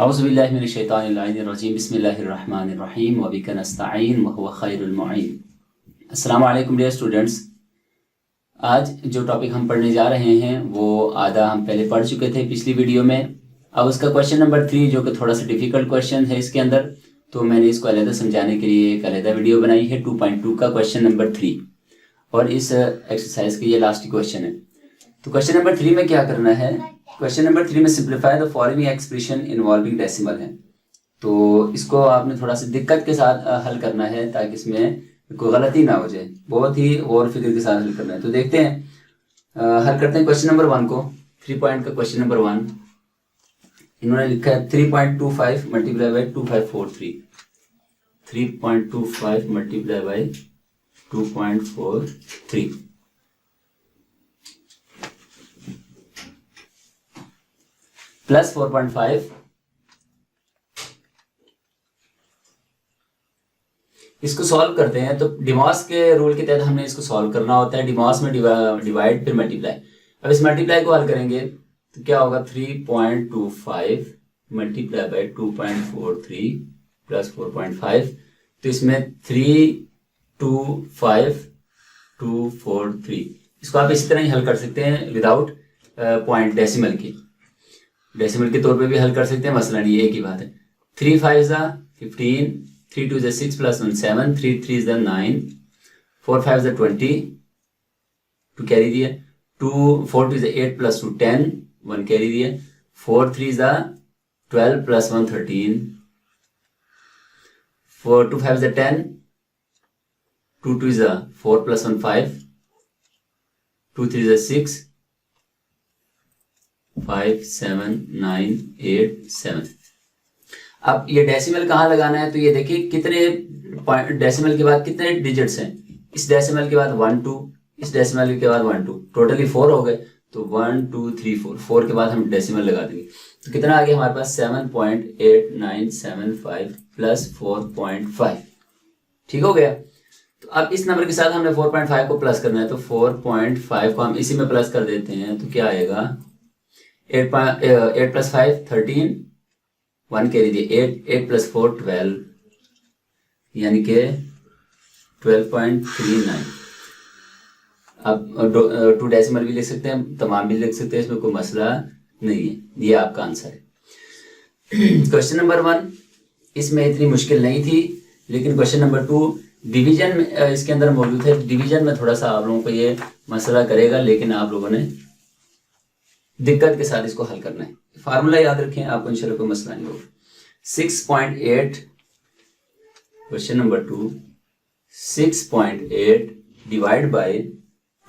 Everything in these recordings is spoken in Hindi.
औज़ुबिल्लाहिमिनश्शैतानिर्रजीम बिस्मिल्लाहिर्रहमानिर्रहीम व बिका नस्तईन व हुवा खैरुल मुईन। अस्सलामु अलैकुम डियर स्टूडेंट्स। आज जो टॉपिक हम पढ़ने जा रहे हैं वो आधा हम पहले पढ़ चुके थे पिछली वीडियो में। अब उसका क्वेश्चन नंबर 3 जो कि थोड़ा सा डिफिकल्ट क्वेश्चन है इसके अंदर, तो मैंने इसको अलहदा समझाने के लिए एक अलहदा वीडियो बनाई है 2.2 का क्वेश्चन नंबर 3, और इस एक्सरसाइज के ये लास्ट क्वेश्चन है। तो क्वेश्चन नंबर 3 में क्या करना है, क्वेश्चन नंबर 3 में simplify the following expression involving decimal है। तो इसको आपने थोड़ा सा दिक्कत के साथ हल करना है ताकि इसमें कोई गलती ना हो जाए, बहुत ही और फिक्र के साथ हल करना है। तो देखते हैं, हल करते हैं क्वेश्चन नंबर 1 को। 3 पॉइंट का क्वेश्चन नंबर 1 इन्होंने लिखा है 3.25 multiply by 2543। 3.25 multiply by 2.43 plus 4.5। इसको सॉल्व करते हैं। तो डिमॉस के रूल के तहत हमने इसको सॉल्व करना होता है। डिमॉस में डिवाइड फिर मल्टीप्लाई। अब इस मल्टीप्लाई को हल करेंगे तो क्या होगा, 3.25 मल्टीप्लाई बाई 2.43 प्लस 4.5। तो इसमें 325,243 इसको आप इसी तरह ही हल कर सकते हैं विदाउट पॉइंट डेसिमल की। डेसिमल के तौर पे भी हल कर सकते हैं, मसला नहीं, एक ही बात है। 3 5 ज़ा 15, 3 2 ज़ा 6 प्लस 1 7, 3 3 ज़ा 9, 4 5 ज़ा 20, 2 कैरी दिए, 2 4 2 ज़ा 8 प्लस 2 10, 1 कैरी दिए, 4 3 ज़ा 12 प्लस 1 13, 4 2 5 ज़ा 10, 2 2 ज़ा 4 प्लस 1 5, 2 3 ज़ा 6, 5 7 9 8 7। अब ये डेसिमल कहाँ लगाना है, तो ये देखिए कितने डेसिमल के बाद कितने डिजिट्स हैं। इस डेसिमल के बाद 1 2, इस डेसिमल के बाद 1 2, टोटली 4 हो गए। तो 1 2 3 4 के बाद हम डेसिमल लगा देंगे। तो कितना आ गया हमारे पास, 7.8975 प्लस 4.5। ठीक हो गया। तो अब इस नंबर के साथ हमने 4.5 को प्लस करना है, तो 4.5 को हम इसी में प्लस कर देते हैं। तो क्या आएगा, 8 प्लस 5 13, 1 कैरी दिए, 8 प्लस 4 12, यानी कि 12.39। अब 2 डेसिमल भी लिख सकते हैं, तमाम भी लिख सकते हैं, इसमें कोई मसला नहीं है। ये आपका आंसर है। क्वेश्चन नंबर 1 इसमें इतनी मुश्किल नहीं थी, लेकिन क्वेश्चन नंबर 2 डिवीजन इसके अंदर मौजूद है। डिवीजन में थोड़ा सा आप लोगों को ये मसला करेगा, लेकिन आप लोगों ने दिक्कत के साथ इसको हल करना है। फार्मूला याद रखें, आपको इंशाल्लाह कोई मसला नहीं होगा। 6.8 question number 2, 6.8 divide by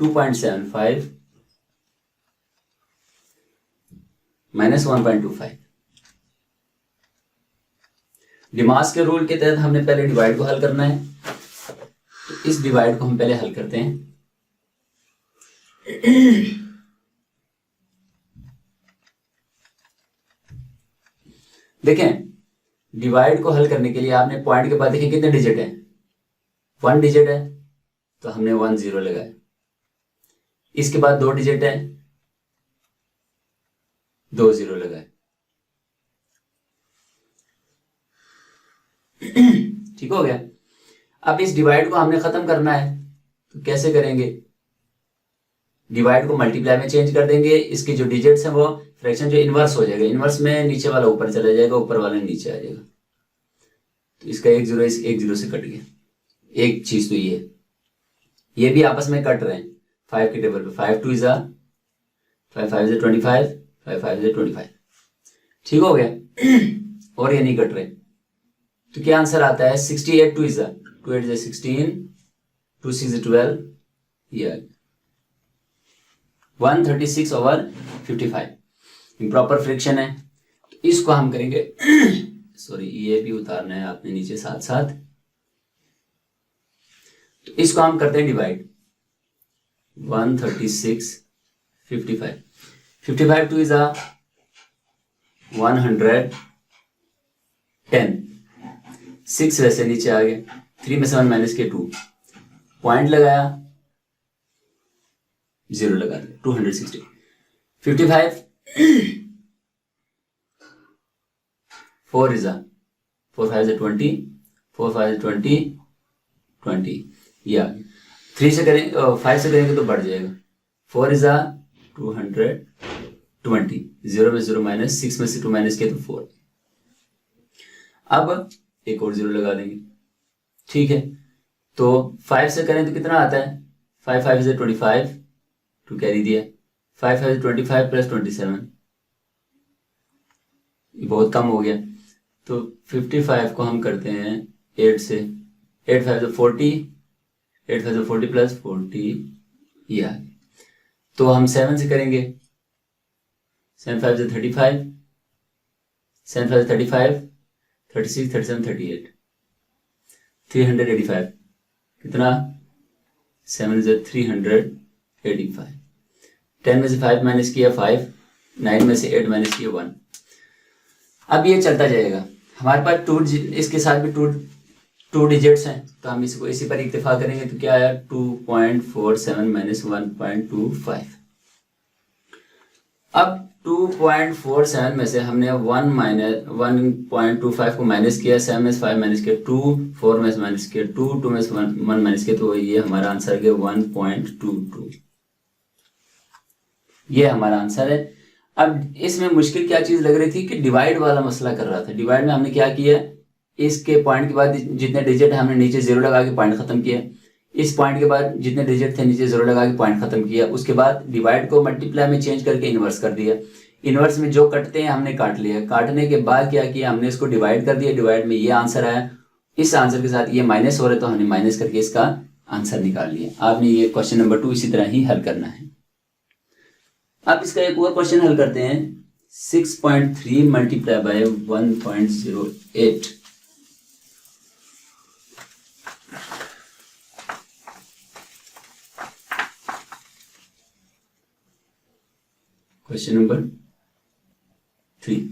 2.75 minus 1.25। DMAS के रूल के तहत हमने पहले डिवाइड को हल करना है, तो इस डिवाइड को हम पहले हल करते हैं। देखें, डिवाइड को हल करने के लिए आपने पॉइंट के बाद देखें कितने डिजिट हैं, 1 डिजिट है, तो हमने 1 0 लगाया। इसके बाद 2 डिजिट है, 2 0 लगाए। ठीक हो गया। अब इस डिवाइड को हमने खत्म करना है, तो कैसे करेंगे, डिवाइड को मल्टीप्लाई में चेंज कर देंगे। इसके जो डिजिट्स हैं वो फ्रैक्शन जो इनवर्स हो जाएगा, इनवर्स में नीचे वाला ऊपर चला जाएगा, ऊपर वाला नीचे आ जाएगा। तो इसका 1 0 इस 1 0 से कट गया। एक चीज तो ये भी आपस में कट रहे हैं 5 के टेबल पे। 5 2 ज़ा 5 5 ज़ा 25, 5 5 ज़ा 25। ठीक हो गया। और ये नहीं कट रहे, तो क्या आंसर आता है, 68 2 ज़ा 2 8 ज़ा 16, 2 6 ज़ा 12, ये 136/55। इम्प्रॉपर फ्रिक्शन है, तो इसको हम करेंगे सॉरी, ये भी उतारना है आपने नीचे साथ साथ। तो इसको हम करते हैं डिवाइड, 136/55। 55 2 ज़ा 110, 6 वैसे नीचे आ गए, 3 में 7 माइनस के 2, पॉइंट लगाया, 0 लगा दिया, 260। 55 4 इज 4 5 is 20, 4 5 is 20, 20 ये आ गया। 3 से करें 5 से करेंगे तो बढ़ जाएगा। 4 is 220, 0 में 0 माइनस, 6 में से 2 माइनस किया तो 4। अब एक और 0 लगा देंगे, ठीक है। तो 5 से करें तो कितना आता है? 5 5 is 25, 2 कैरी दिया, 5 5 is 25 प्लस 27, ये बहुत कम हो गया। तो 55 को हम करते हैं 8 से, 8 5 is 40, 8 5 is 40 प्लस 40 ये आ गया। तो हम 7 से करेंगे, 7 5 is 35, 7 5 is 35, 36 37 38, 385 कितना? 7 is 385। 10 में से 5 माइनस किया 5, 9 में से 8 माइनस किया 1। अब ये चलता जाएगा। हमारे पास इसके साथ भी टू डिजिट्स हैं, तो हम इसको इसी पर इक्तिफा करेंगे। तो क्या आया? 2.47 माइनस 1.25। अब 2.47 में से हमने 1.25 को माइनस किया, 7 में से 5 माइनस किया 2, 4 में से माइनस किया 2, 2 में से 1 माइनस किया, तो ये हमारा आंसर है 1.22। ये हमारा आंसर है। अब इसमें मुश्किल क्या चीज लग रही थी कि डिवाइड वाला मसला कर रहा था। डिवाइड में हमने क्या किया, इसके पॉइंट के बाद जितने डिजिट है हमने नीचे 0 लगा के पॉइंट खत्म किया, इस पॉइंट के बाद जितने डिजिट थे नीचे 0 लगा के पॉइंट खत्म किया। उसके बाद डिवाइड को मल्टीप्लाई में चेंज करके इन्वर्स कर दिया। इन्वर्स में जो कटते हैं हमने काट लिया। काटने के बाद क्या किया, हमने इसको डिवाइड कर दिया। डिवाइड में ये आंसर आया, इस आंसर के साथ ये माइनस हो रहा है तो हमने माइनस करके इसका आंसर निकाल लिया। आपने ये क्वेश्चन नंबर 2 इसी तरह ही हल करना है। अब इसका एक और क्वेश्चन हल करते हैं। 6.3 multiply by 1.08। Question number 3।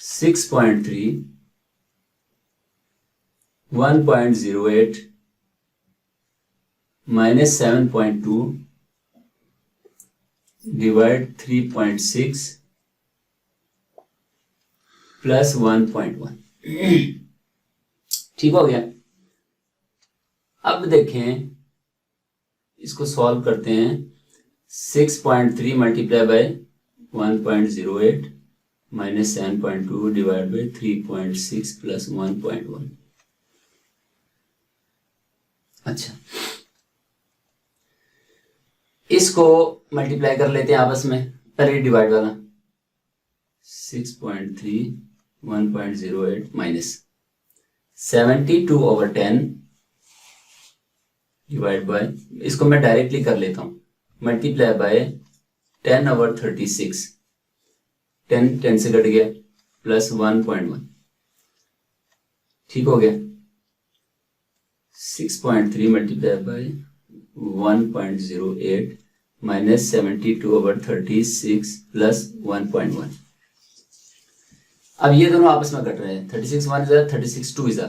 6.3 1.08 minus 7.2 divide 3.6 plus 1.1। ठीक हो गया। अब देखें, इसको सॉल्व करते हैं। 6.3 multiply by 1.08 minus 7.2 divide by 3.6 plus 1.1। अच्छा, इसको मल्टीप्लाई कर लेते हैं आपस में। पहले डिवाइड वाला 6.3 1.08 माइनस 72/10 डिवाइड बाय, इसको मैं डायरेक्टली कर लेता हूं, मल्टीप्लाई बाय 10/36। 10 से कट गया प्लस 1.1। ठीक हो गया। 6.3 मल्टीप्लाई बाय 1.08 माइनस 72/36 प्लस 1.1। अब ये दोनों आपस में कट रहे हैं। 36 1 इज 36 2 इज।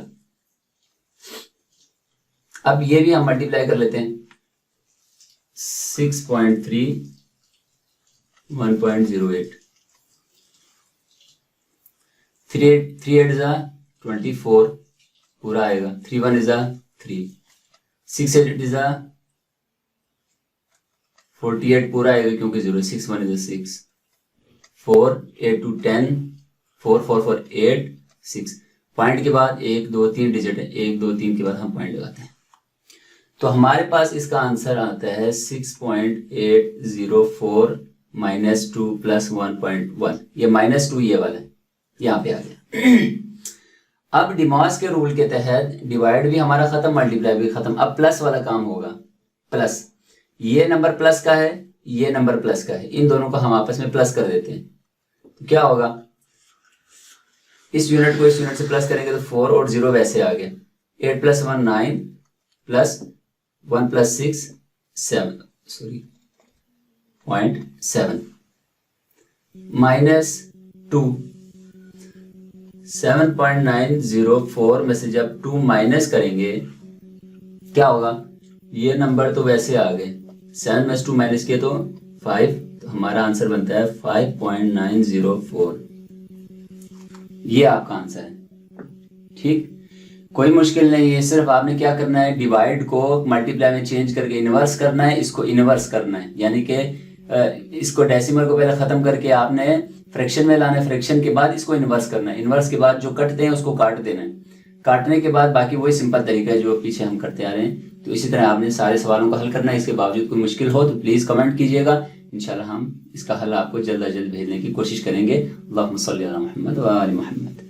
अब ये भी हम मल्टीप्लाई कर लेते हैं। 6.3 1.08 3 8 इज 24 पूरा आएगा। 3 1 इज 3, 6 8 इज 48 पूरा आएगा क्योंकि 0 6 1 इज 6, 4 8 2 10, 4 4 4 8 6। पॉइंट के बाद 1 2 3 डिजिट है, 1 2 3 के बाद हम पॉइंट लगाते हैं। तो हमारे पास इसका आंसर आता है 6.804 माइनस 2 प्लस 1.1। ये माइनस 2 ये वाला है, यहाँ पे आ गया। अब डिमॉस के रूल के तहत डिवाइड भी हमारा खत्म, मल्टीप्लाई भी खत्म। अब प्लस वाला काम होगा। प्लस, ये नंबर प्लस का है, ये नंबर प्लस का है, इन दोनों को हम आपस में प्लस कर देते हैं। तो क्या होगा, इस यूनिट को इस यूनिट से प्लस करेंगे तो 4 और 0 वैसे आ गया। 8 + 1 9 प्लस 1 + 6 7 0.7 माइनस 2 7.904 में से जब 2 माइनस करेंगे क्या होगा, ये नंबर तो वैसे आ गए। 7 में से 2 माइनस किए तो 5, तो हमारा आंसर बनता है 5.904 ये आपका आंसर है। ठीक, कोई मुश्किल नहीं है, सिर्फ आपने क्या करना है, डिवाइड को मल्टीप्लाई में चेंज करके इनवर्स करना है, इसको इनवर्स करना है, यानी कि इसको डेसिमल को पहले खत्म करके आपने फ्रैक्शन में लाना है, फ्रैक्शन के बाद इसको इनवर्स करना है, इनवर्स के बाद जो कटते हैं उसको काट देना है, काटने के बाद बाकी वही सिंपल तरीका है जो पीछे हम करते आ रहे हैं। तो इसी तरह आपने सारे सवालों का हल करना है। इसके बावजूद कोई मुश्किल हो तो प्लीज कमेंट कीजिएगा, इंशाल्लाह हम इसका हल आपको जल्द अज जल्द भेजने की कोशिश करेंगे। अल्लाहुम्मा सल्ली अला मुहम्मद व आलि मुहम्मद।